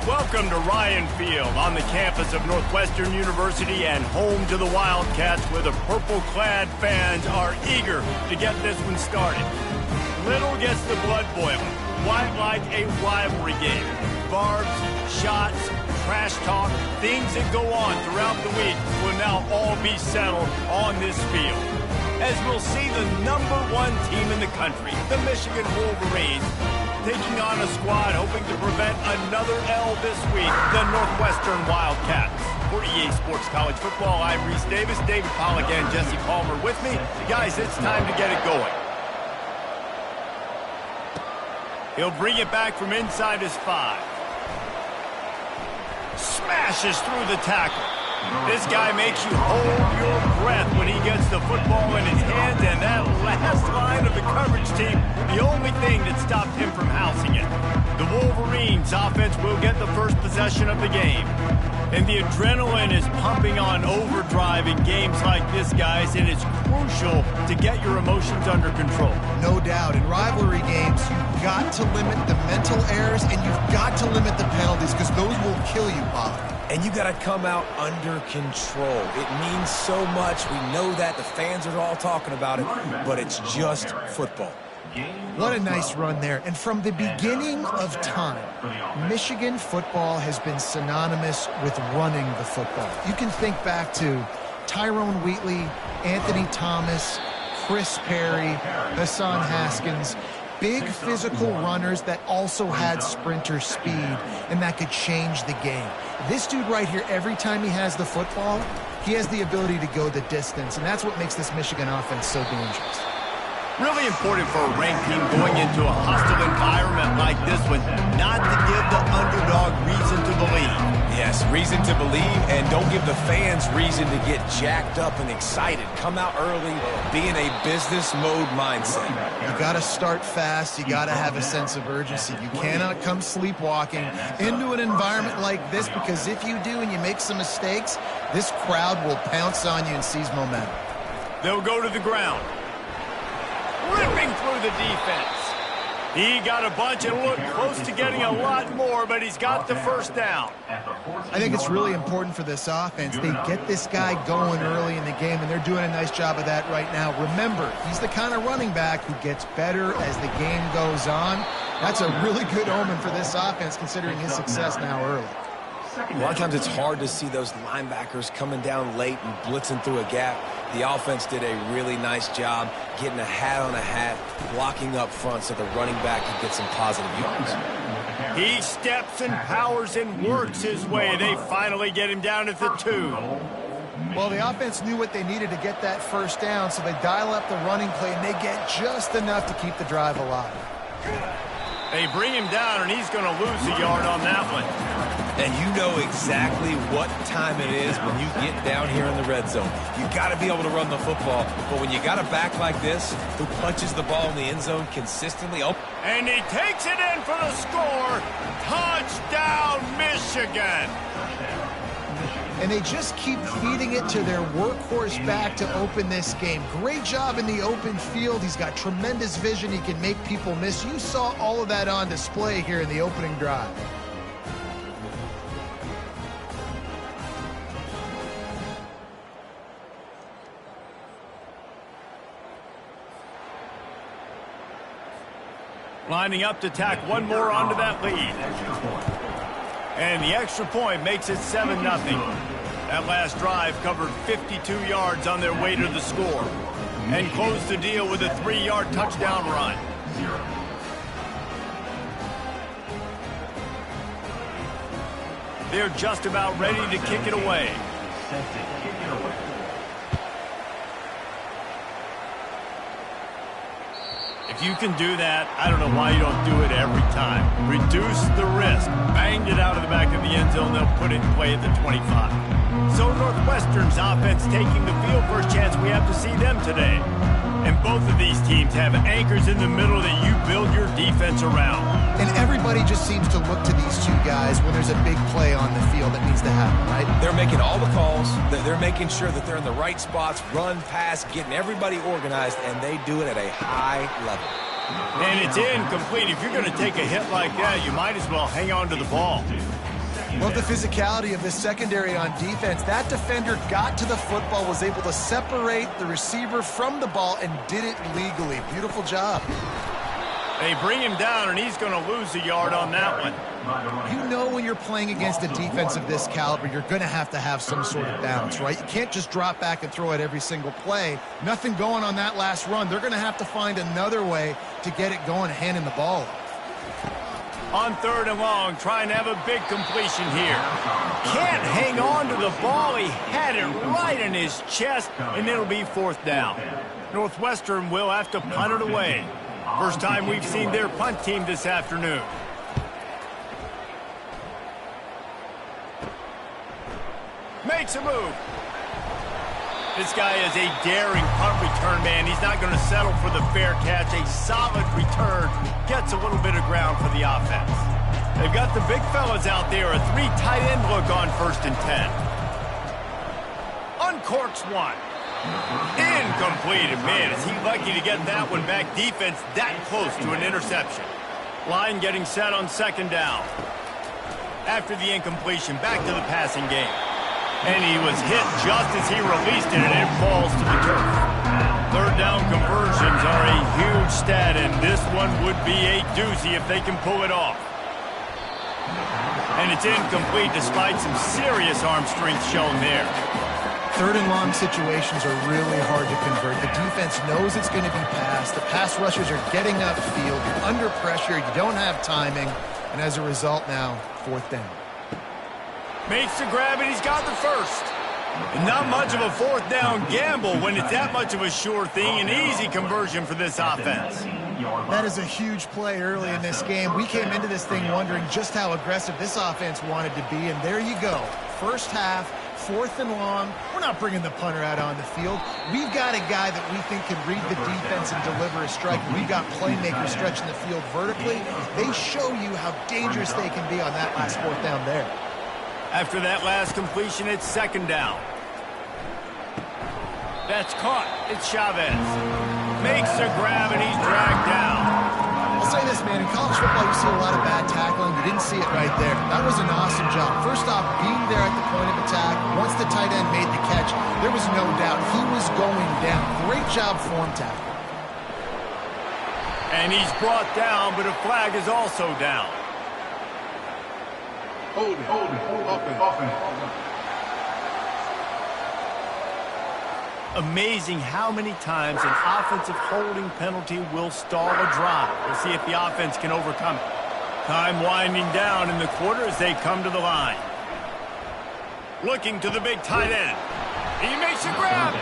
Welcome to Ryan Field on the campus of Northwestern University and home to the Wildcats, where the purple-clad fans are eager to get this one started. Little gets the blood boiling, quite like a rivalry game. Barbs, shots, trash talk, things that go on throughout the week will now all be settled on this field. As we'll see the #1 team in the country, the Michigan Wolverines, taking on a squad hoping to prevent another L this week, the Northwestern Wildcats. For EA Sports College Football, I'm Reese Davis, David Pollack, and Jesse Palmer with me. Guys, it's time to get it going. He'll bring it back from inside his 5. Smashes through the tackle. This guy makes you hold your breath when he gets the football in his hands, and that last line of the coverage team, the only thing that stopped him from housing it. The Wolverines offense will get the first possession of the game. And the adrenaline is pumping on overdrive in games like this, guys, and it's crucial to get your emotions under control. No doubt. In rivalry games, you've got to limit the mental errors, and you've got to limit the penalties, because those will kill you, Bob. And you got to come out under control. It means so much. We know that. The fans are all talking about it, but it's just football. What a nice run there. And from the beginning of time, Michigan football has been synonymous with running the football. You can think back to Tyrone Wheatley, Anthony Thomas, Chris Perry, Hassan Haskins. Big physical runners that also had sprinter speed, and that could change the game. This dude right here, every time he has the football, he has the ability to go the distance, and that's what makes this Michigan offense so dangerous. Really important for a ranked team going into a hostile environment like this one, not to give the underdog reason to believe. Yes, reason to believe, and don't give the fans reason to get jacked up and excited. Come out early, be in a business mode mindset. You got to start fast. You got to have a sense of urgency. You cannot come sleepwalking into an environment like this, because if you do and you make some mistakes, this crowd will pounce on you and seize momentum. They'll go to the ground. Ripping through the defense. He got a bunch and looked close to getting a lot more, but he's got the first down. I think it's really important for this offense. They get this guy going early in the game, and they're doing a nice job of that right now. Remember, he's the kind of running back who gets better as the game goes on. That's a really good omen for this offense, considering his success now early. A lot of times it's hard to see those linebackers coming down late and blitzing through a gap. The offense did a really nice job getting a hat on a hat, blocking up front so the running back can get some positive yards. He steps and powers and works his way. They finally get him down at the 2. Well, the offense knew what they needed to get that first down, so they dial up the running play, and they get just enough to keep the drive alive. They bring him down, and he's going to lose a yard on that one. And you know exactly what time it is when you get down here in the red zone. You got to be able to run the football, but when you got a back like this who punches the ball in the end zone consistently, and he takes it in for the score. Touchdown, Michigan. And they just keep feeding it to their workhorse back to open this game. Great job in the open field. He's got tremendous vision. He can make people miss. You saw all of that on display here in the opening drive. Lining up to tack one more onto that lead. And the extra point makes it 7-0. That last drive covered 52 yards on their way to the score and closed the deal with a 3-yard touchdown run. They're just about ready to kick it away. If you can do that, I don't know why you don't do it every time. Reduce the risk. Banged it out of the back of the end zone. They'll put it in play at the 25. So Northwestern's offense taking the field. First chance we have to see them today. And both of these teams have anchors in the middle that you build your defense around. And everybody just seems to look to these two guys when there's a big play on the field that needs to happen, right? They're making all the calls. They're making sure that they're in the right spots, run, pass, getting everybody organized, and they do it at a high level. And it's incomplete. If you're going to take a hit like that, you might as well hang on to the ball. Love the physicality of this secondary on defense. That defender got to the football, was able to separate the receiver from the ball, and did it legally. Beautiful job. They bring him down, and he's going to lose a yard on that one. You know when you're playing against a defense of this caliber, you're going to have some sort of balance, right? You can't just drop back and throw it every single play. Nothing going on that last run. They're going to have to find another way to get it going, handing the ball off. On 3rd and long, trying to have a big completion here. Can't hang on to the ball. He had it right in his chest, and it'll be 4th down. Northwestern will have to punt it away. First time we've seen their punt team this afternoon. Makes a move. This guy is a daring punt return man. He's not going to settle for the fair catch. A solid return. Gets a little bit of ground for the offense. They've got the big fellas out there. A 3 tight end look on 1st and 10. Uncorks one. Incomplete. And man, is he lucky to get that one back. Defense that close to an interception. Line getting set on 2nd down. After the incompletion, back to the passing game. And he was hit just as he released it, and it falls to the turf. 3rd down conversions are a huge stat, and this one would be a doozy if they can pull it off. And it's incomplete despite some serious arm strength shown there. 3rd and long situations are really hard to convert. The defense knows it's going to be passed. The pass rushers are getting upfield. You're under pressure. You don't have timing. And as a result now, 4th down. Makes the grab, and he's got the first. And not much of a 4th down gamble when it's that much of a sure thing. An easy conversion for this offense. That is a huge play early in this game. We came into this thing wondering just how aggressive this offense wanted to be, and there you go. First half, 4th and long. We're not bringing the punter out on the field. We've got a guy that we think can read the defense and deliver a strike. We've got playmakers stretching the field vertically. They show you how dangerous they can be on that last 4th down there. After that last completion, it's 2nd down. That's caught. It's Chavez. Makes a grab, and he's dragged down. I'll say this, man. In college football, you see a lot of bad tackling. You didn't see it right there. That was an awesome job. First off, being there at the point of attack. Once the tight end made the catch, there was no doubt he was going down. Great job form tackle. And he's brought down, but a flag is also down. Hold it. Offense. Amazing how many times an offensive holding penalty will stall a drive. We'll see if the offense can overcome it. Time winding down in the quarter as they come to the line. Looking to the big tight end. He makes a grab.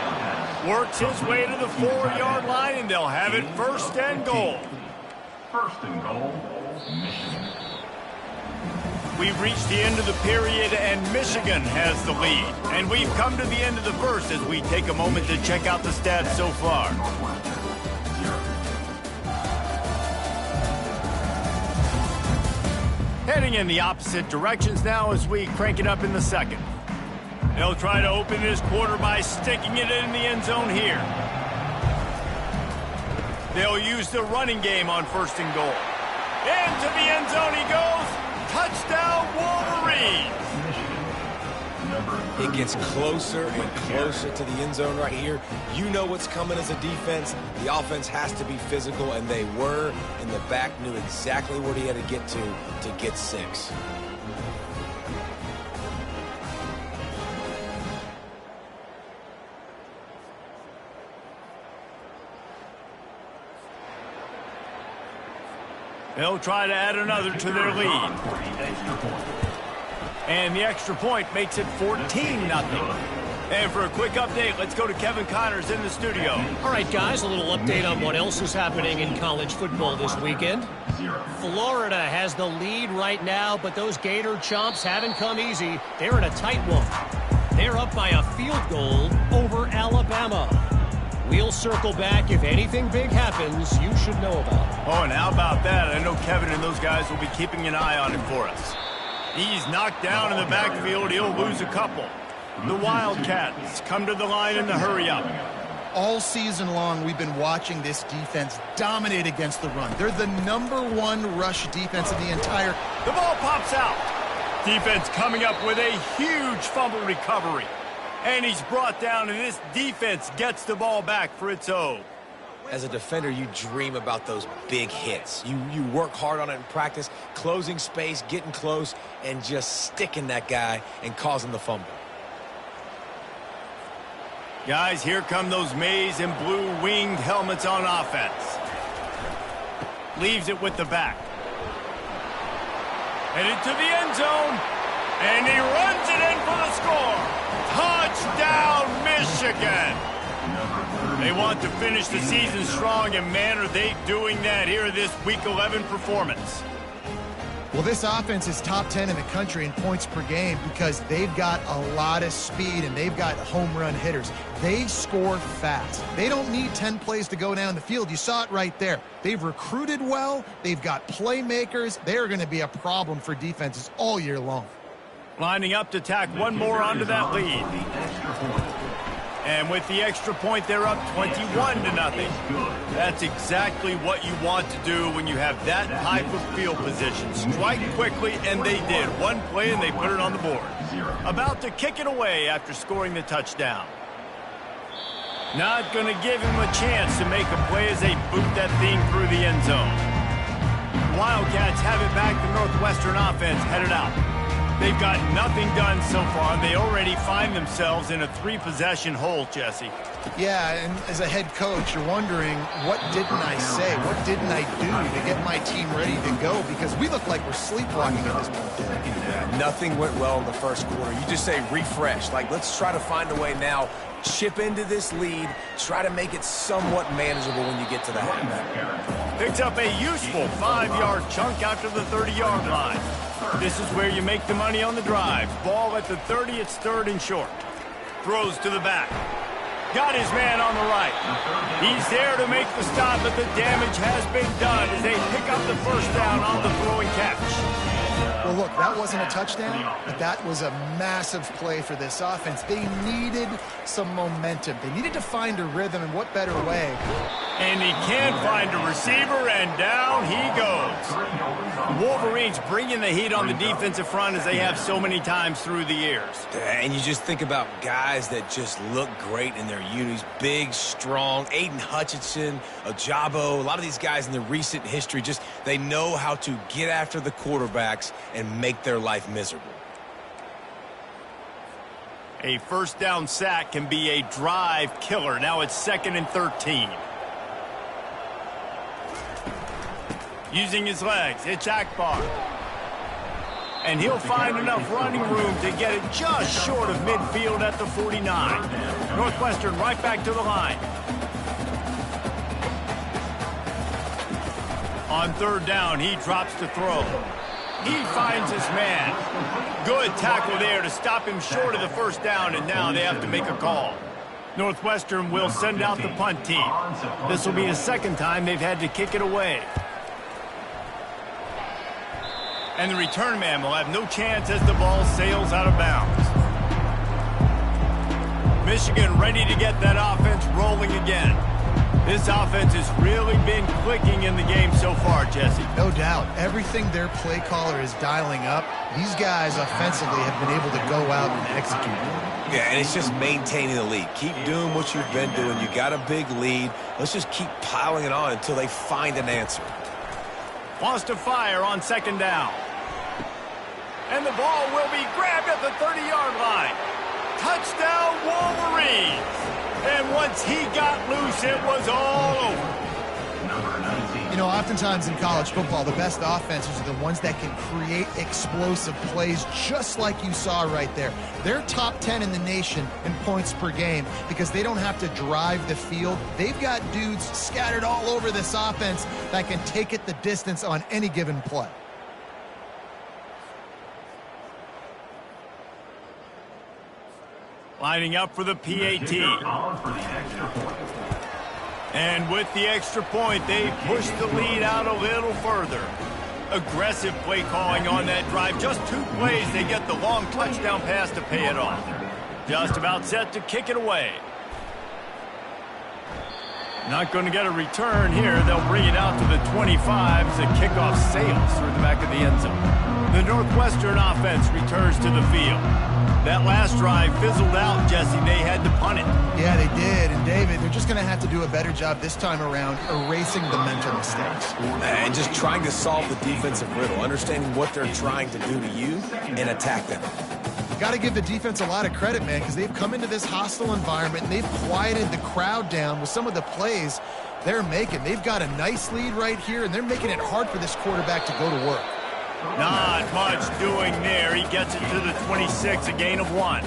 Works his way to the 4-yard line, and they'll have it 1st and goal. 1st and goal, Michigan. We've reached the end of the period, and Michigan has the lead. And we've come to the end of the first as we take a moment to check out the stats so far. Heading in the opposite directions now as we crank it up in the 2nd. They'll try to open this quarter by sticking it in the end zone here. They'll use the running game on 1st and goal. Into the end zone he goes. Touchdown, Wolverines! It gets closer and closer to the end zone right here. You know what's coming as a defense. The offense has to be physical, and they were. And the back knew exactly where he had to get 6. They'll try to add another to their lead. And the extra point makes it 14-0. And for a quick update, let's go to Kevin Connors in the studio. All right, guys, a little update on what else is happening in college football this weekend. Florida has the lead right now, but those Gator chomps haven't come easy. They're in a tight one. They're up by a field goal over Alabama. We'll circle back if anything big happens you should know about. Oh, and how about that? I know Kevin and those guys will be keeping an eye on it for us. He's knocked down in the backfield. He'll lose a couple. The Wildcats come to the line in the hurry-up. All season long, we've been watching this defense dominate against the run. They're the #1 rush defense in the entire... The ball pops out. Defense coming up with a huge fumble recovery. And he's brought down, and this defense gets the ball back for its own. As a defender, you dream about those big hits. You work hard on it in practice, closing space, getting close, and just sticking that guy and causing the fumble. Guys, here come those maize and blue winged helmets on offense. Leaves it with the back. Headed to the end zone. And he runs it in for the score. Touchdown, Michigan. They want to finish the season strong, and man, are they doing that here in this Week 11 performance. Well, this offense is top 10 in the country in points per game because they've got a lot of speed and they've got home run hitters. They score fast. They don't need 10 plays to go down the field. You saw it right there. They've recruited well. They've got playmakers. They're going to be a problem for defenses all year long. Lining up to tack one more onto that lead. And with the extra point, they're up 21-0. That's exactly what you want to do when you have that type of field position. Strike quickly, and they did. One play, and they put it on the board. About to kick it away after scoring the touchdown. Not going to give him a chance to make a play as they boot that thing through the end zone. Wildcats have it back. The Northwestern offense headed out. They've got nothing done so far, and they already find themselves in a 3-possession hole, Jesse. Yeah, and as a head coach, you're wondering, what didn't I say? What didn't I do to get my team ready to go? Because we look like we're sleepwalking at this point. Yeah, nothing went well in the first quarter. You just say refresh. Like, let's try to find a way now. Chip into this lead. Try to make it somewhat manageable when you get to the half. Picks up a useful 5-yard chunk out to the 30-yard line. This is where you make the money on the drive. Ball at the 30, it's 3rd and short. Throws to the back. Got his man on the right. He's there to make the stop, but the damage has been done as they pick up the first down on the throwing catch. Well, look, that wasn't a touchdown, but that was a massive play for this offense. They needed some momentum. They needed to find a rhythm, and what better way? And he can't find a receiver, and down he goes. The Wolverines bringing the heat on the defensive front as they have so many times through the years. And you just think about guys that just look great in their unis. Big, strong, Aiden Hutchinson, Ajabo, a lot of these guys in the recent history, just they know how to get after the quarterbacks and make their life miserable. A first down sack can be a drive killer. Now it's 2nd and 13. Using his legs, it's Akbar. And he'll find enough running room to get it just short of midfield at the 49. Northwestern right back to the line. On 3rd down, he drops to throw. He finds his man. Good tackle there to stop him short of the first down, and now they have to make a call. Northwestern will send out the punt team. This will be the 2nd time they've had to kick it away. And the return man will have no chance as the ball sails out of bounds. Michigan ready to get that offense rolling again. This offense has really been clicking in the game so far, Jesse. No doubt. Everything their play caller is dialing up, these guys offensively have been able to go out and execute. Yeah, and it's just maintaining the lead. Keep doing what you've been doing. You got a big lead. Let's just keep piling it on until they find an answer. Wants to fire on 2nd down. And the ball will be grabbed at the 30-yard line. Touchdown, Wolverines. And once he got loose, it was all over. You know, oftentimes in college football, the best offenses are the ones that can create explosive plays just like you saw right there. They're top 10 in the nation in points per game because they don't have to drive the field. They've got dudes scattered all over this offense that can take it the distance on any given play. Lining up for the PAT. And with the extra point, they push the lead out a little further. Aggressive play calling on that drive. Just 2 plays, they get the long touchdown pass to pay it off. Just about set to kick it away. Not going to get a return here. They'll bring it out to the 25 as the kickoff sails through the back of the end zone. The Northwestern offense returns to the field. That last drive fizzled out, Jesse. They had to punt it. Yeah, they did. And, David, they're just going to have to do a better job this time around erasing the mental mistakes. And just trying to solve the defensive riddle, understanding what they're trying to do to you and attack them. Got to give the defense a lot of credit, man, because they've come into this hostile environment, and they've quieted the crowd down with some of the plays they're making. They've got a nice lead right here, and they're making it hard for this quarterback to go to work. Not much doing there. He gets it to the 26, a gain of 1.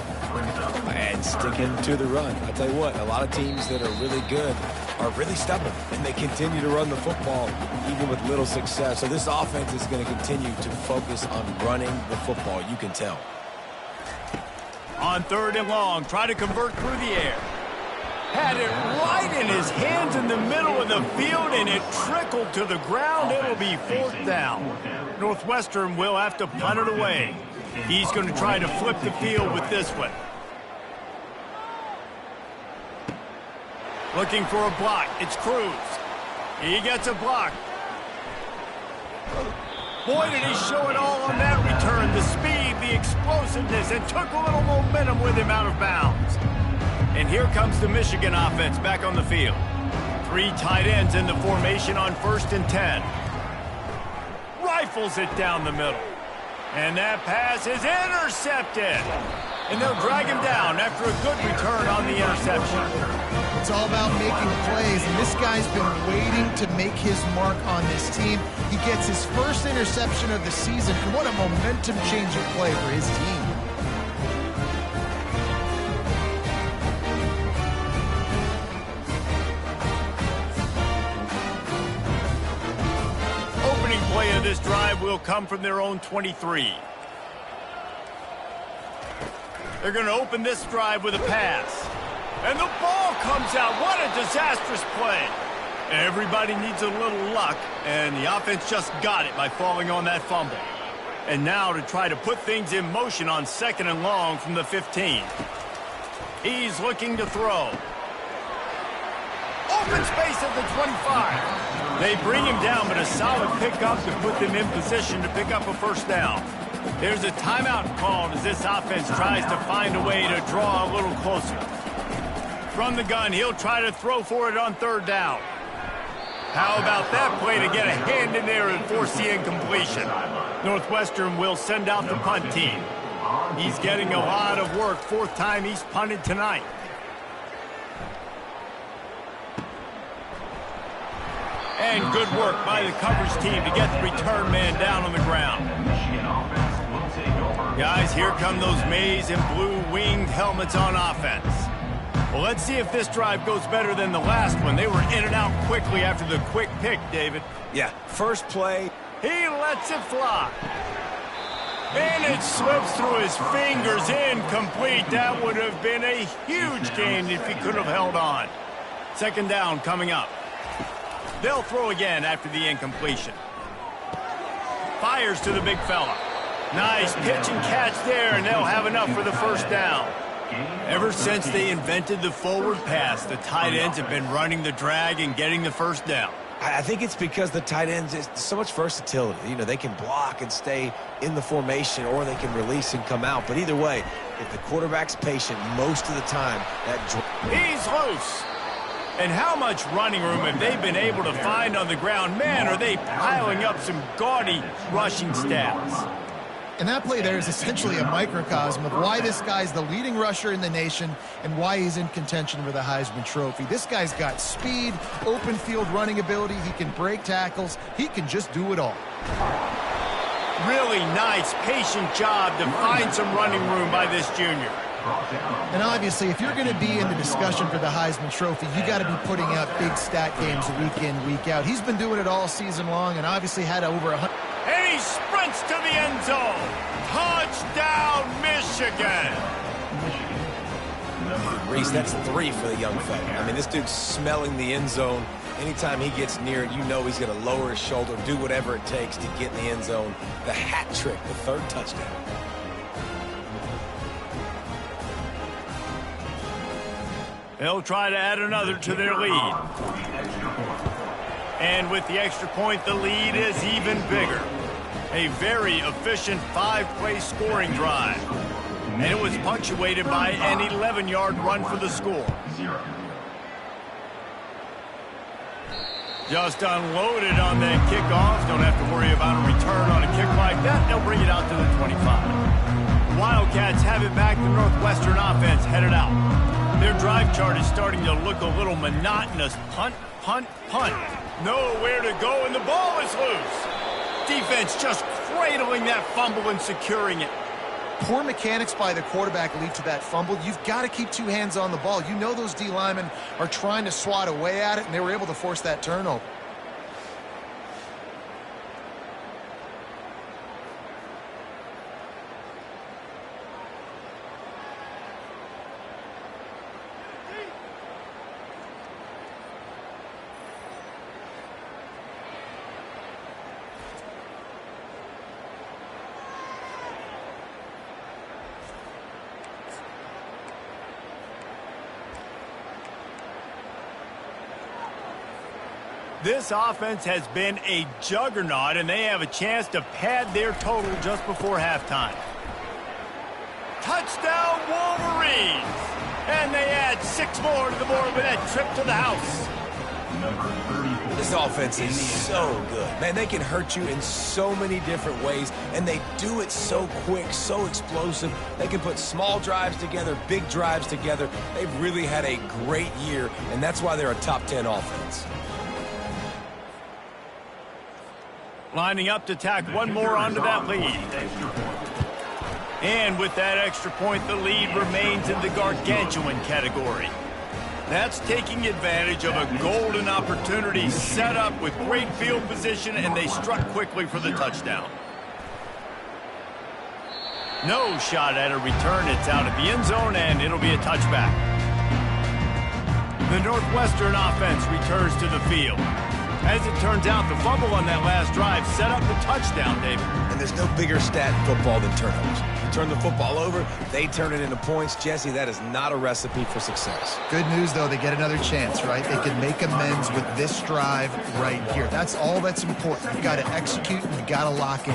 And sticking to the run. I'll tell you what, a lot of teams that are really good are really stubborn, and they continue to run the football even with little success. So this offense is going to continue to focus on running the football. You can tell. On 3rd and long, try to convert through the air. Had it right in his hands in the middle of the field, and it trickled to the ground. It'll be 4th down. Northwestern will have to punt it away. He's going to try to flip the field with this one. Looking for a block. It's Cruz. He gets a block. Boy, did he show it all on that return. The speed, the explosiveness, and took a little momentum with him out of bounds. And here comes the Michigan offense back on the field. 3 tight ends in the formation on 1st and 10. Rifles it down the middle. And that pass is intercepted. And they'll drag him down after a good return on the interception. It's all about making plays, and this guy's been waiting to make his mark on this team. He gets his first interception of the season, and what a momentum-changing play for his team. Opening play of this drive will come from their own 23. They're going to open this drive with a pass. And the ball comes out. What a disastrous play. Everybody needs a little luck, and the offense just got it by falling on that fumble. And now to try to put things in motion on 2nd and long from the 15. He's looking to throw. Open space at the 25. They bring him down, but a solid pickup to put them in position to pick up a 1st down. There's a timeout called as this offense tries to find a way to draw a little closer. From the gun, he'll try to throw for it on 3rd down. How about that play to get a hand in there and force the incompletion? Northwestern will send out the punt team. He's getting a lot of work. 4th time he's punted tonight. And good work by the coverage team to get the return man down on the ground. Guys, here come those maize and blue winged helmets on offense. Well, let's see if this drive goes better than the last one. They were in and out quickly after the quick pick, David. Yeah, first play. He lets it fly. And it slips through his fingers, incomplete. That would have been a huge gain if he could have held on. 2nd down coming up. They'll throw again after the incompletion. Fires to the big fella. Nice pitch and catch there, and they'll have enough for the 1st down. Ever since they invented the forward pass, the tight ends have been running the drag and getting the 1st down. I think it's because the tight ends is so much versatility. You know, they can block and stay in the formation, or they can release and come out. But either way, if the quarterback's patient most of the time, he's loose. And how much running room have they been able to find on the ground? Man, are they piling up some gaudy rushing stats. And that play there is essentially a microcosm of why this guy's the leading rusher in the nation and why he's in contention for the Heisman Trophy. This guy's got speed, open field running ability. He can break tackles. He can just do it all. Really nice, patient job to find some running room by this junior. And obviously, if you're going to be in the discussion for the Heisman Trophy, you got to be putting out big stat games week in, week out. He's been doing it all season long and obviously had over 100. And he sprints to the end zone. Touchdown, Michigan. Reese, that's 3 for the young fella. I mean, this dude's smelling the end zone. Anytime he gets near it, you know he's going to lower his shoulder, do whatever it takes to get in the end zone. The hat trick, the 3rd touchdown. They'll try to add another to their lead. And with the extra point, the lead is even bigger. A very efficient 5-play scoring drive. And it was punctuated by an 11-yard run for the score. Just unloaded on that kickoff. Don't have to worry about a return on a kick like that. They'll bring it out to the 25. Wildcats have it back. The Northwestern offense headed out. Their drive chart is starting to look a little monotonous. Punt, punt, punt. Nowhere to go, and the ball is loose. Defense just cradling that fumble and securing it. Poor mechanics by the quarterback lead to that fumble. You've got to keep 2 hands on the ball. You know those D linemen are trying to swat away at it, and they were able to force that turnover. This offense has been a juggernaut, and they have a chance to pad their total just before halftime. Touchdown, Wolverines! And they add 6 more to the board with that trip to the house. This offense is so good. Man, they can hurt you in so many different ways, and they do it so quick, so explosive. They can put small drives together, big drives together. They've really had a great year, and that's why they're a top 10 offense. Lining up to tack one more onto that lead. And with that extra point, the lead remains in the gargantuan category. That's taking advantage of a golden opportunity set up with great field position, and they struck quickly for the touchdown. No shot at a return. It's out of the end zone, and it'll be a touchback. The Northwestern offense returns to the field. As it turns out, the fumble on that last drive set up the touchdown, David. And there's no bigger stat in football than turnovers. You turn the football over, they turn it into points. Jesse, that is not a recipe for success. Good news, though, they get another chance, right? They can make amends with this drive right here. That's all that's important. You've got to execute, and you've got to lock in.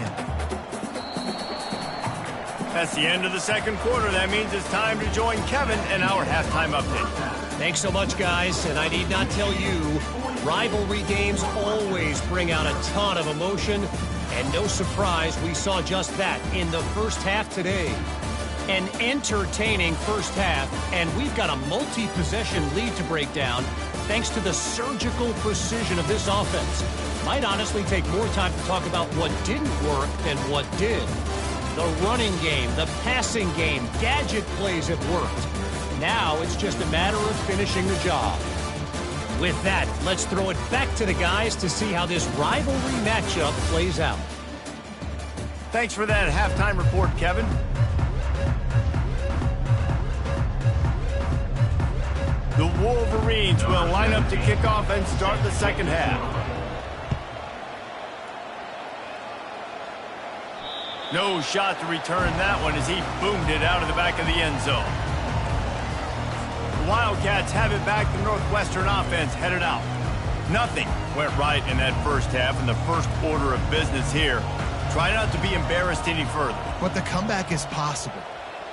That's the end of the second quarter. That means it's time to join Kevin in our halftime update. Thanks so much, guys, and I need not tell you, rivalry games always bring out a ton of emotion, and no surprise, we saw just that in the first half today. An entertaining first half, and we've got a multi-possession lead to break down thanks to the surgical precision of this offense. Might honestly take more time to talk about what didn't work than what did. The running game, the passing game, gadget plays have worked. Now it's just a matter of finishing the job. With that, let's throw it back to the guys to see how this rivalry matchup plays out. Thanks for that halftime report, Kevin. The Wolverines will line up to kick off and start the second half. No shot to return that one as he boomed it out of the back of the end zone. The Wildcats have it back. The Northwestern offense headed out. Nothing went right in that first half, and the first order of business here. Try not to be embarrassed any further. But the comeback is possible.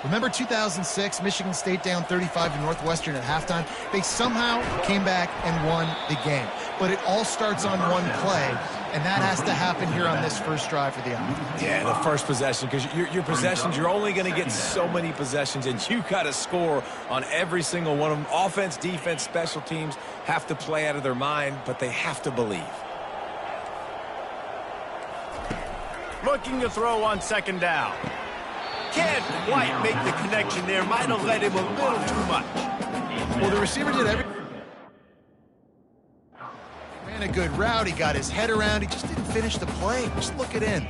Remember 2006, Michigan State down 35 to Northwestern at halftime? They somehow came back and won the game. But it all starts on one play, and that has to happen here on this first drive for the offense. Yeah, the first possession, because your possessions, you're only going to get so many possessions, and you got to score on every single one of them. Offense, defense, special teams have to play out of their mind, but they have to believe. Looking to throw on second down. Can't quite make the connection there. Might have led him a little too much. Well, the receiver did everything. Ran a good route. He got his head around. He just didn't finish the play. Just look it in.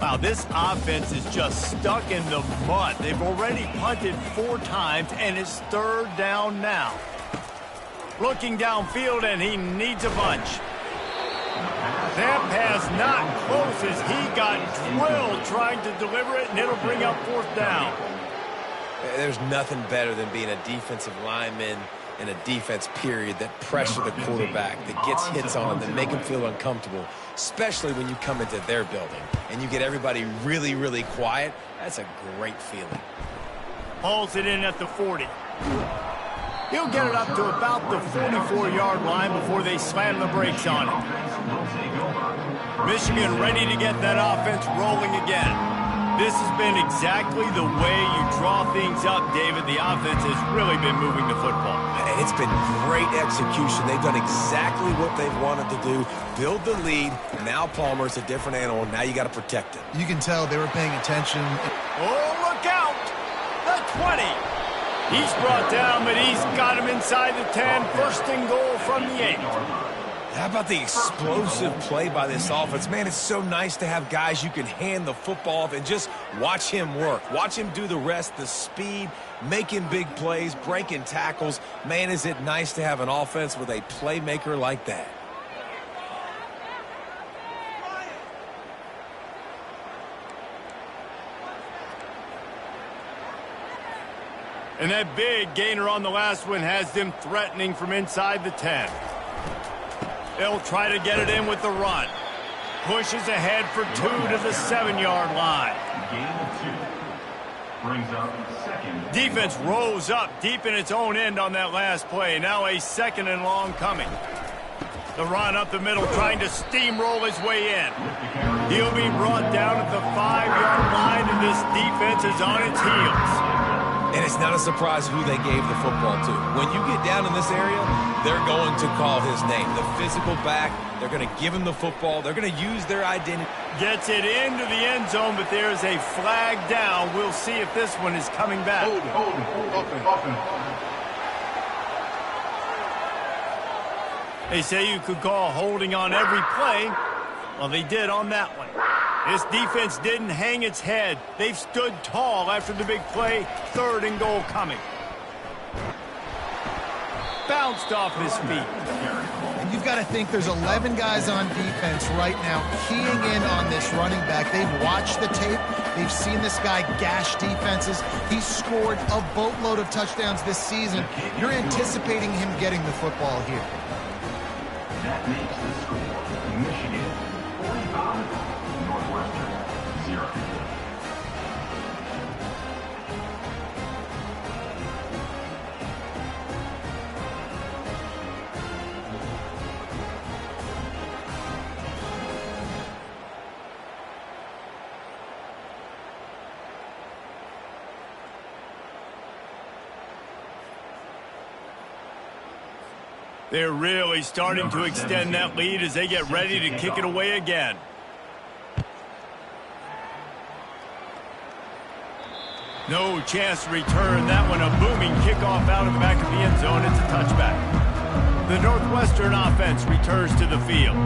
Wow, this offense is just stuck in the mud. They've already punted 4 times, and it's third down now. Looking downfield, and he needs a bunch. That pass not close as he got drilled trying to deliver it, and it'll bring up fourth down. There's nothing better than being a defensive lineman in a defense period that pressure the quarterback, that gets hits on him, that make him feel uncomfortable, especially when you come into their building and you get everybody really, really quiet. That's a great feeling. Hauls it in at the 40. He'll get it up to about the 44-yard line before they slam the brakes on him. Michigan ready to get that offense rolling again. This has been exactly the way you draw things up, David. The offense has really been moving the football. And it's been great execution. They've done exactly what they've wanted to do. Build the lead. Now Palmer's a different animal. Now you got to protect it. You can tell they were paying attention. Oh, look out! The 20. He's brought down, but he's got him inside the 10. First and goal from the 8. How about the explosive play by this offense? Man, it's so nice to have guys you can hand the football off and just watch him work. Watch him do the rest, the speed, making big plays, breaking tackles. Man, is it nice to have an offense with a playmaker like that. And that big gainer on the last one has them threatening from inside the 10. They'll try to get it in with the run. Pushes ahead for 2 to the 7-yard line. Gain of 2. Brings up second. Defense rose up deep in its own end on that last play. Now a 2nd and long coming. The run up the middle, trying to steamroll his way in. He'll be brought down at the 5-yard line, and this defense is on its heels. And it's not a surprise who they gave the football to. When you get down in this area, they're going to call his name. The physical back, they're going to give him the football. They're going to use their identity. Gets it into the end zone, but there's a flag down. We'll see if this one is coming back. They say you could call holding on every play. Well, they did on that one. This defense didn't hang its head. They've stood tall after the big play. 3rd and goal coming. Bounced off his feet. And you've got to think there's 11 guys on defense right now keying in on this running back. They've watched the tape. They've seen this guy gash defenses. He's scored a boatload of touchdowns this season. You're anticipating him getting the football here. That makes the score Michigan 45, Northwestern 0. They're really starting to extend that lead as they get ready to kick it away again. No chance to return that one. A booming kickoff out of the back of the end zone. It's a touchback. The Northwestern offense returns to the field.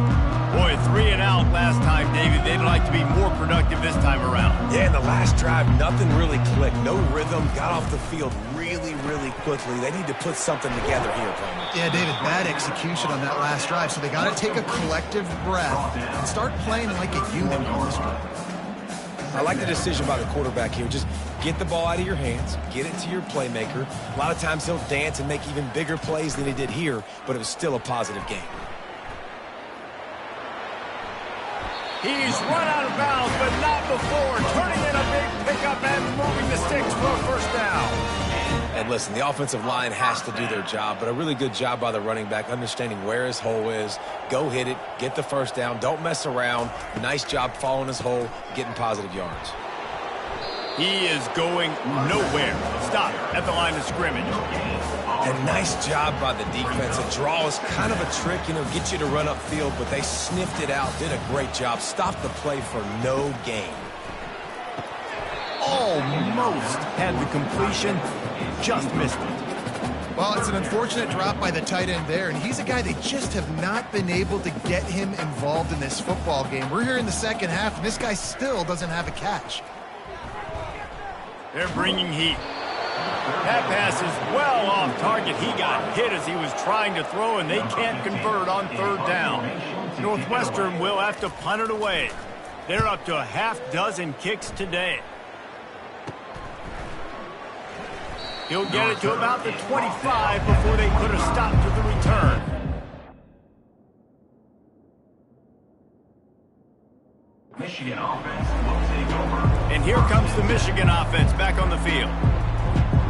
Boy, 3 and out last time, David. They'd like to be more productive this time around. Yeah, in the last drive, nothing really clicked. No rhythm. Got off the field really, really quickly. They need to put something together here, Palmer. Yeah, David, bad execution on that last drive, so they got to take a collective breath and start playing like a unit on this one. I like the decision by the quarterback here. Just get the ball out of your hands, get it to your playmaker. A lot of times he'll dance and make even bigger plays than he did here, but it was still a positive game. He's run out of bounds, but not before. Turning in a big pickup and moving the sticks for a first down. And listen, the offensive line has to do their job, but a really good job by the running back, understanding where his hole is. Go hit it, get the first down, don't mess around. Nice job following his hole, getting positive yards. He is going nowhere. Stop at the line of scrimmage. And nice job by the defense. A draw is kind of a trick, get you to run upfield, but they sniffed it out, did a great job. Stopped the play for no gain. Almost had the completion, just missed it. Well, it's an unfortunate drop by the tight end there, and he's a guy they just have not been able to get him involved in this football game. We're here in the second half, and this guy still doesn't have a catch. They're bringing heat. That pass is well off target. He got hit as he was trying to throw, and they can't convert on 3rd down. Northwestern will have to punt it away. They're up to a half dozen kicks today. He'll get it to about the 25 before they put a stop to the return. Michigan offense will take over. And here comes the Michigan offense back on the field.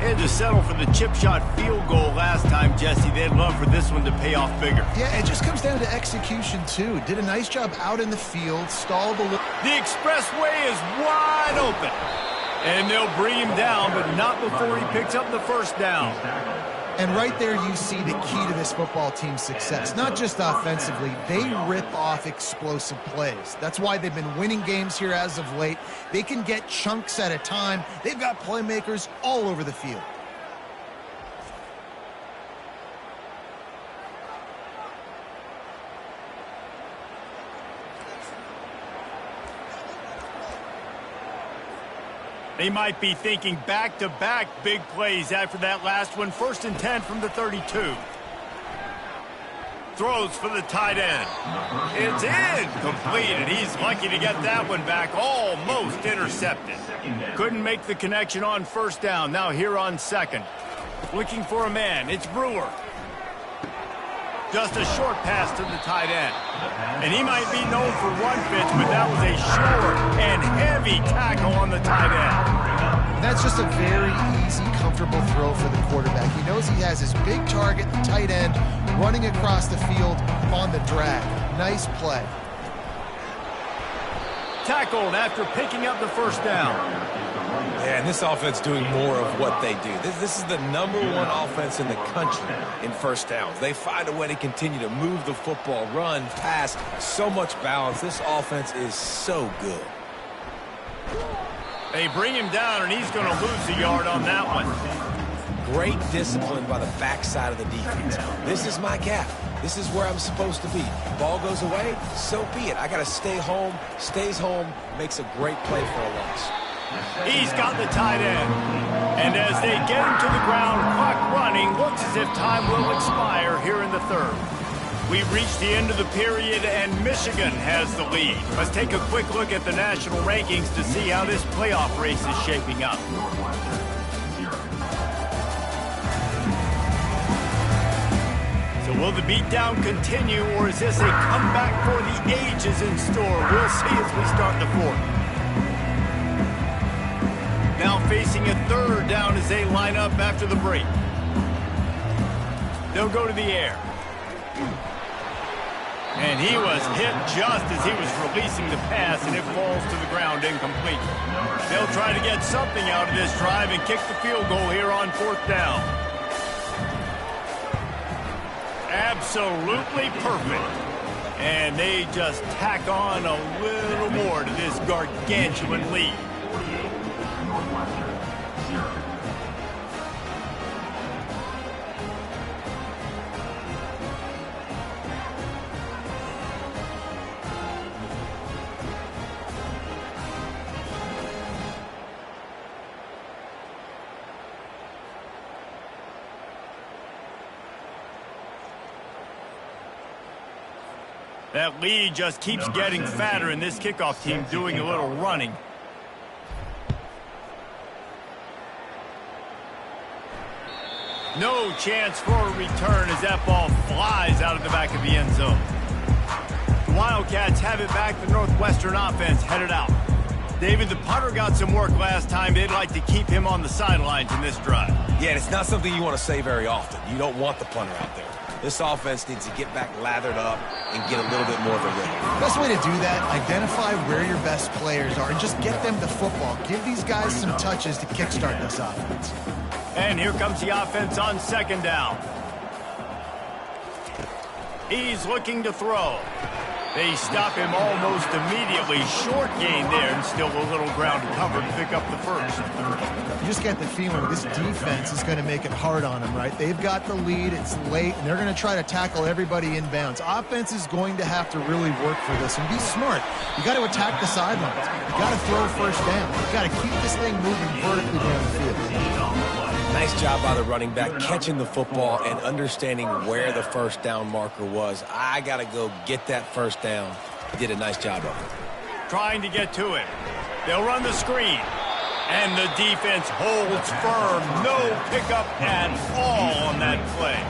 They had to settle for the chip shot field goal last time, Jesse. They'd love for this one to pay off bigger. Yeah, it just comes down to execution, too. Did a nice job out in the field, stalled a little. The expressway is wide open. And they'll bring him down, but not before he picks up the first down. And right there you see the key to this football team's success. Not just offensively, they rip off explosive plays. That's why they've been winning games here as of late. They can get chunks at a time. They've got playmakers all over the field. They might be thinking back-to-back big plays after that last one. 1st and 10 from the 32. Throws for the tight end. It's incomplete, and he's lucky to get that one back. Almost intercepted. Couldn't make the connection on 1st down. Now here on 2nd. Looking for a man. It's Brewer. Just a short pass to the tight end. And he might be known for one pitch, but that was a short and heavy tackle on the tight end. That's just a very easy, comfortable throw for the quarterback. He knows he has his big target, the tight end, running across the field on the drag. Nice play. Tackled after picking up the 1st down. Yeah, and this offense doing more of what they do. This is the #1 offense in the country in 1st downs. They find a way to continue to move the football, run, pass, so much balance. This offense is so good. They bring him down, and he's going to lose a yard on that one. Great discipline by the backside of the defense. This is my gap. This is where I'm supposed to be. Ball goes away, so be it. I got to stay home. Stays home, makes a great play for a loss. He's got the tight end. And as they get him to the ground, clock running, looks as if time will expire here in the 3rd. We've reached the end of the period, and Michigan has the lead. Let's take a quick look at the national rankings to see how this playoff race is shaping up. So will the beatdown continue, or is this a comeback for the ages in store? We'll see as we start the 4th. Now facing a 3rd down as they line up after the break. They'll go to the air. And he was hit just as he was releasing the pass, and it falls to the ground incomplete. They'll try to get something out of this drive and kick the field goal here on 4th down. Absolutely perfect. And they just tack on a little more to this gargantuan lead. That lead just keeps getting fatter, and this kickoff team doing a little running. No chance for a return as that ball flies out of the back of the end zone. The Wildcats have it back. The Northwestern offense headed out. David, the punter got some work last time. They'd like to keep him on the sidelines in this drive. Yeah, and it's not something you want to say very often. You don't want the punter out there. This offense needs to get back lathered up and get a little bit more of a rhythm. Best way to do that, identify where your best players are and just get them the football. Give these guys some touches to kickstart this offense. And here comes the offense on 2nd down. He's looking to throw. They stop him almost immediately. Short gain there, and still a little ground to cover to pick up the 1st. You just get the feeling this defense is going to make it hard on them, right? They've got the lead, it's late, and they're going to try to tackle everybody inbounds. Offense is going to have to really work for this and be smart. You got to attack the sidelines. You got to throw 1st down. You got to keep this thing moving vertically down the field. Nice job by the running back catching the football and understanding where the 1st down marker was. I got to go get that 1st down. He did a nice job of it. Trying to get to it. They'll run the screen. And the defense holds firm. No pickup at all on that play.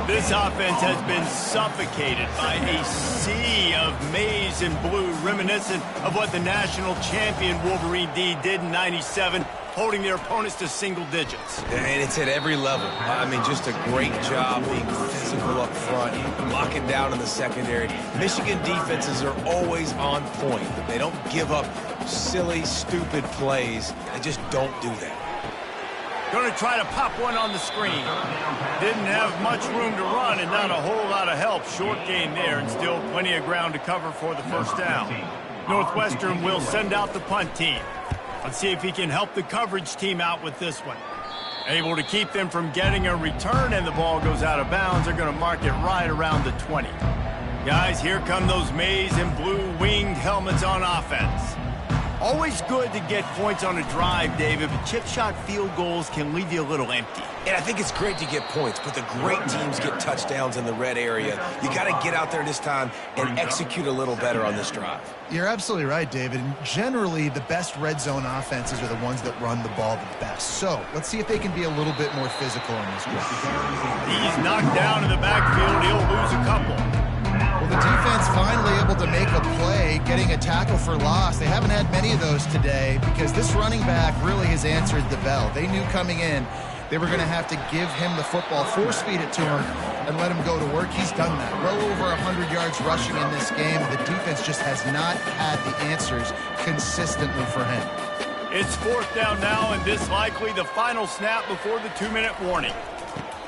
This offense has been suffocated by a sea of maize and blue, reminiscent of what the national champion Wolverine D did in '97, holding their opponents to single digits. And it's at every level. I mean, just a great job being physical up front, locking down in the secondary. Michigan defenses are always on point. They don't give up silly, stupid plays. They just don't do that. Going to try to pop one on the screen. Didn't have much room to run and not a whole lot of help. Short gain there and still plenty of ground to cover for the first down. Northwestern will send out the punt team. Let's see if he can help the coverage team out with this one. Able to keep them from getting a return, and the ball goes out of bounds. They're going to mark it right around the 20. Guys, here come those maize and blue winged helmets on offense. Always good to get points on a drive, David, but chip shot field goals can leave you a little empty. And I think it's great to get points, but the great teams get touchdowns in the red area. You got to get out there this time and execute a little better on this drive. You're absolutely right, David. And generally, the best red zone offenses are the ones that run the ball the best. So let's see if they can be a little bit more physical in this drive. He's knocked down in the backfield. He'll lose a couple. Well, the defense finally able to make a play, getting a tackle for loss. They haven't had many of those today because this running back really has answered the bell. They knew coming in they were going to have to give him the football, force feed it to him, and let him go to work. He's done that. Well over 100 yards rushing in this game. The defense just has not had the answers consistently for him. It's fourth down now, and this likely the final snap before the 2-minute warning.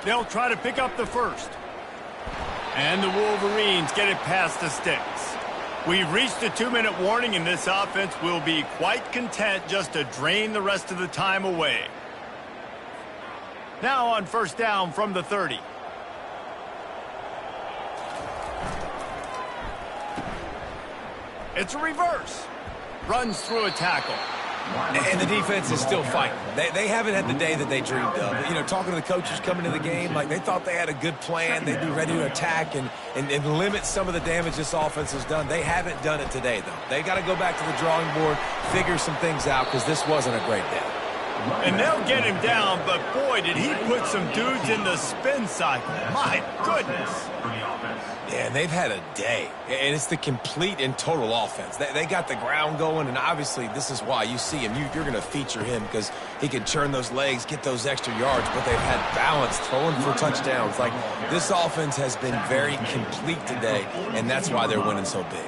They'll try to pick up the first. And the Wolverines get it past the sticks. We've reached the 2-minute warning, and this offense will be quite content just to drain the rest of the time away. Now on first down from the 30. It's a reverse. Runs through a tackle. And the defense is still fighting. They haven't had the day that they dreamed of. You know, talking to the coaches coming to the game, like they thought they had a good plan. They'd be ready to attack and limit some of the damage this offense has done. They haven't done it today, though. They got to go back to the drawing board, figure some things out, because this wasn't a great day. And they'll get him down, but boy, did he put some dudes in the spin cycle. My goodness. Yeah, and they've had a day. And it's the complete and total offense. They got the ground going, and obviously this is why you see him. You're going to feature him because he can churn those legs, get those extra yards, but they've had balance, throwing for touchdowns. Like, this offense has been very complete today, and that's why they're winning so big.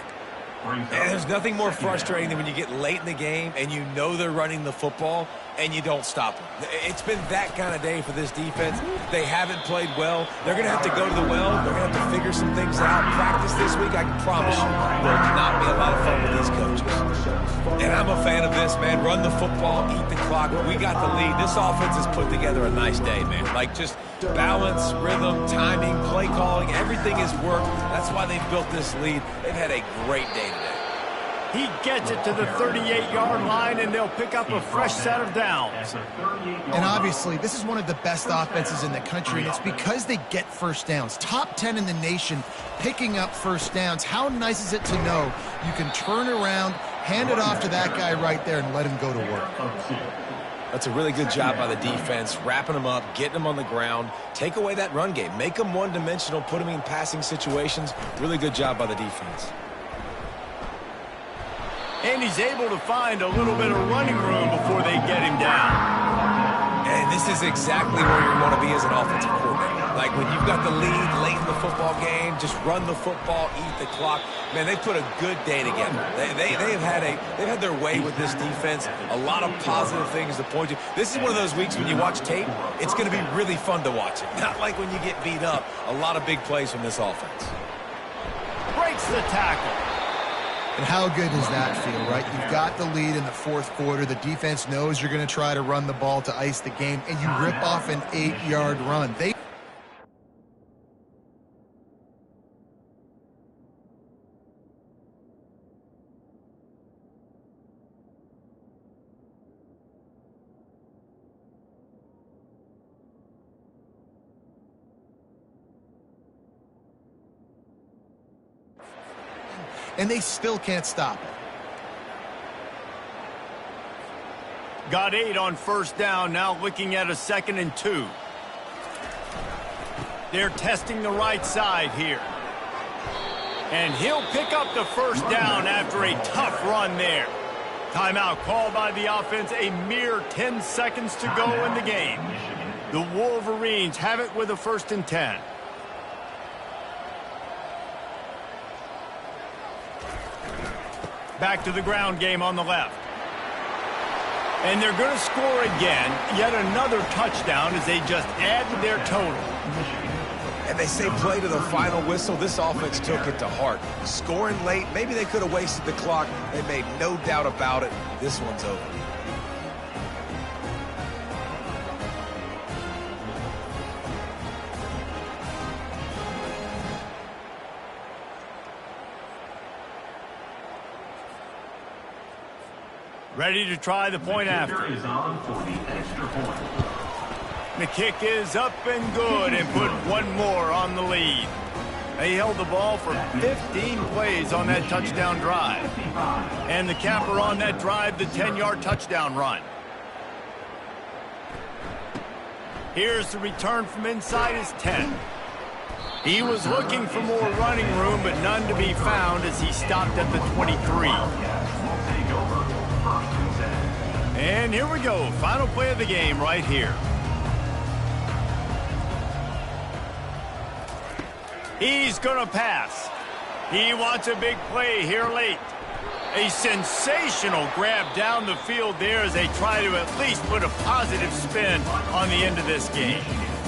And there's nothing more frustrating than when you get late in the game and you know they're running the football and you don't stop them. It's been that kind of day for this defense. They haven't played well. They're going to have to go to the well. They're going to have to figure some things out. Practice this week, I can promise you, will not be a lot of fun with these coaches. And I'm a fan of this, man. Run the football, eat the clock. We got the lead. This offense has put together a nice day, man. Like, just balance, rhythm, timing, play calling, everything has worked. That's why they've built this lead. They've had a great day today. He gets it to the 38-yard line, and they'll pick up a fresh set of downs. And obviously, this is one of the best offenses in the country, and it's because they get first downs. Top 10 in the nation picking up first downs. How nice is it to know you can turn around, hand it off to that guy right there, and let him go to work? That's a really good job by the defense, wrapping them up, getting them on the ground, take away that run game, make them one-dimensional, put them in passing situations. Really good job by the defense. And he's able to find a little bit of running room before they get him down. And this is exactly where you want to be as an offensive coordinator. Like, when you've got the lead late in the football game, just run the football, eat the clock. Man, they put a good day together. They've had their way with this defense. A lot of positive things to point to. This is one of those weeks when you watch tape, it's going to be really fun to watch it. Not like when you get beat up. A lot of big plays from this offense. Breaks the tackle. And how good does that feel, right? You've got the lead in the fourth quarter. The defense knows you're going to try to run the ball to ice the game, and you rip off an 8-yard run. And they still can't stop it. Got 8 on first down, now looking at a 2nd and 2. They're testing the right side here. And he'll pick up the first down after a tough run there. Timeout called by the offense, a mere 10 seconds to go in the game. The Wolverines have it with a 1st and 10. Back to the ground game on the left. And they're going to score again. Yet another touchdown as they just add to their total. And they say play to the final whistle. This offense took it to heart. Scoring late, maybe they could have wasted the clock. They made no doubt about it. This one's over. Ready to try the point after. Is on for the extra point. The kick is up and good and put one more on the lead. They held the ball for 15 plays on that touchdown drive. And the capper on that drive, the 10-yard touchdown run. Here's the return from inside his 10. He was looking for more running room, but none to be found as he stopped at the 23. And here we go, final play of the game right here. He's going to pass. He wants a big play here late. A sensational grab down the field there as they try to at least put a positive spin on the end of this game.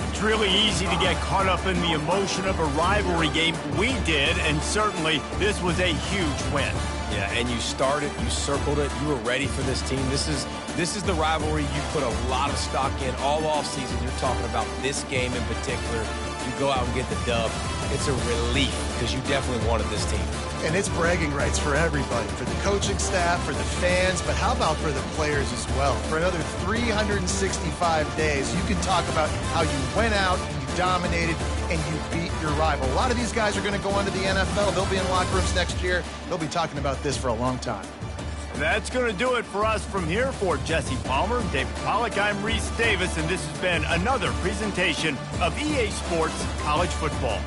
It's really easy to get caught up in the emotion of a rivalry game. We did, and certainly this was a huge win. Yeah, and you started, you circled it, you were ready for this team. This is the rivalry you put a lot of stock in all offseason. You're talking about this game in particular. You go out and get the dub. It's a relief because you definitely wanted this team. And it's bragging rights for everybody, for the coaching staff, for the fans, but how about for the players as well? For another 365 days, you can talk about how you went out, you dominated, and you beat your rival. A lot of these guys are going to go on to the NFL. They'll be in locker rooms next year. They'll be talking about this for a long time. That's going to do it for us from here. For Jesse Palmer, David Pollack, I'm Reese Davis, and this has been another presentation of EA Sports College Football.